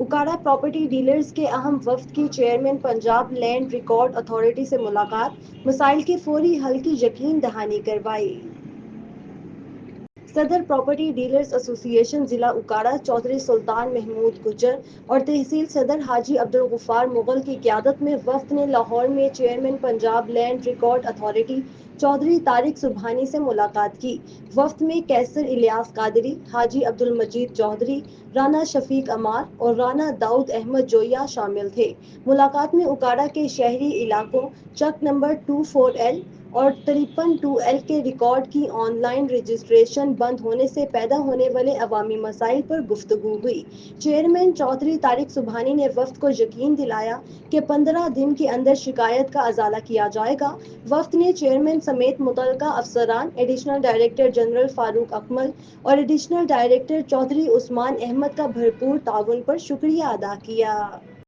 Okara property dealers کے اہم وفد کی chairman Punjab land record authority سے ملاقات، مسائل کے فوری حل کی یقین دہانی کروائی۔ صدر پراپرٹی ڈیلرز ایسوسی ایشن ضلع اکاڑا چودھری سلطان محمود گجر اور تحصیل صدر حاجی عبدالغفار مغل کی قیادت میں وفد نے لاہور میں chairman Punjab land record authority Chaudhry Tariq Subhani سے ملاقات کی۔ وفد میں کیسر الیاس قادری، حاجی عبدالمجید چودھری، رانا شفیق امار اور رانا داؤد احمد جویہ شامل تھے۔ ملاقات میں اکاڑا کے شہری علاقوں چک نمبر 24L اور 53-2L کے ریکارڈ کی آن لائن رجسٹریشن بند ہونے سے پیدا ہونے والے عوامی مسائل پر گفتگو ہوئی۔ چیئرمین چودھری طارق سبحانی نے وفد کو یقین دلایا کہ 15 دن کے اندر شکایت کا ازالہ کیا جائے گا۔ وفد نے چیئرمین سمیت متعلقہ افسران، ایڈیشنل ڈائریکٹر جنرل فاروق اکمل اور ایڈیشنل ڈائریکٹر چودھری عثمان احمد کا بھرپور تعاون پر شکریہ ادا کیا۔